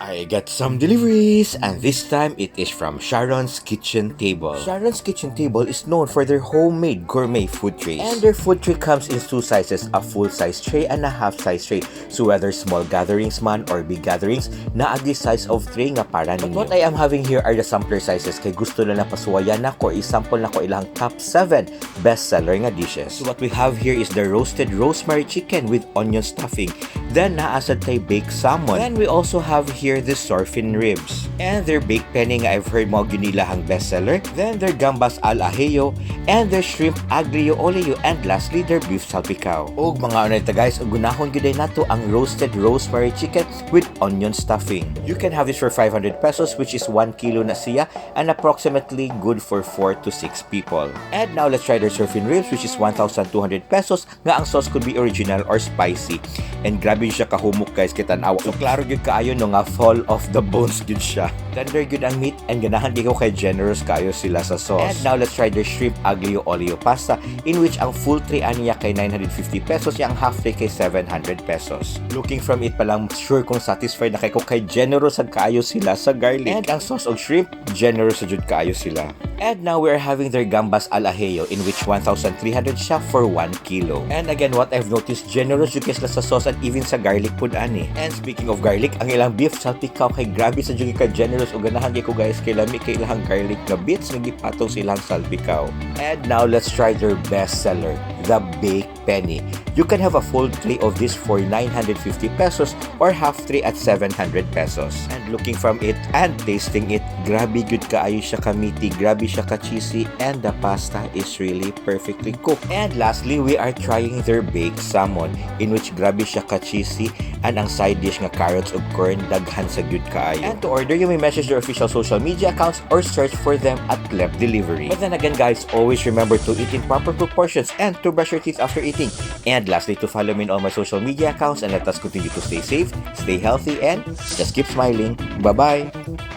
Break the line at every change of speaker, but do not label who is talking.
I got some deliveries, and this time it is from Sharon's Kitchen Table. Sharon's Kitchen Table is known for their homemade gourmet food trays. And their food tray comes in two sizes, a full-size tray and a half-size tray. So whether small gatherings man or big gatherings, naagi size of tray nga para ninyo. But what I am having here are the sampler sizes kay gusto na pasuwayan na ko, isample na ko ilang top 7 bestseller nga dishes. So what we have here is the roasted rosemary chicken with onion stuffing. Then naasad tay baked salmon. Then we also have here the Surfin ribs. And their baked penne nga I've heard mo ginilahang bestseller. Then their Gambas Al Ajillo. And their shrimp Aglio, Olio. And lastly, their beef Salpicao. Og mga ano ito guys, ugunahon gyud nato ang roasted rosemary chicken with onion stuffing. You can have this for 500 pesos, which is 1 kilo na siya, and approximately good for 4 to 6 people. And now let's try their Surfin ribs, which is 1,200 pesos, nga ang sauce could be original or spicy. And grabe siya kahumok guys, kitanaw. So klaro gyud kaayo no nga fall off the bones gyud siya. Tender gyud ang meat, and ganahan gyud ko kay generous kaayo sila sa sauce. And now let's try their shrimp Aglio Olio pasta, in which ang full tray aniya kay 950 pesos, yung half tray kay 700 pesos. Looking from it pa lang, sure kung satisfied na kay ko kay generous ang kaayo sila sa garlic. And ang sauce og shrimp, generous jud kaayo sila. And now we're having their Gambas Al Ajillo, in which 1,300 siya for 1 kilo. And again, what I've noticed, generous jud sila sa sauce and even sa garlic pud ani. And speaking of garlic, ang ilang beef Salpicao kay grabe sa jud ka generous ug ganahan gyud ko guys kay lami kay ilang garlic na bits nga gipatong silang Salpicao. And now let's try their best seller, the baked penne. You can have a full tray of this for 950 pesos or half tray at 700 pesos. And looking from it and tasting it, grabe good kaayo siya ka meaty, grabe siya ka cheesy, and the pasta is really perfectly cooked. And lastly, we are trying their baked salmon, in which grabe siya ka cheesy, and ang side dish nga carrots ug corn daghan sa good kaayo. And to order, you may message their official social media accounts or search for them at LEB Delivery. But then again guys, always remember to eat in proper proportions and to brush your teeth after eating. And lastly, to follow me on all my social media accounts, and let us continue to stay safe, stay healthy, and just keep smiling. Bye-bye!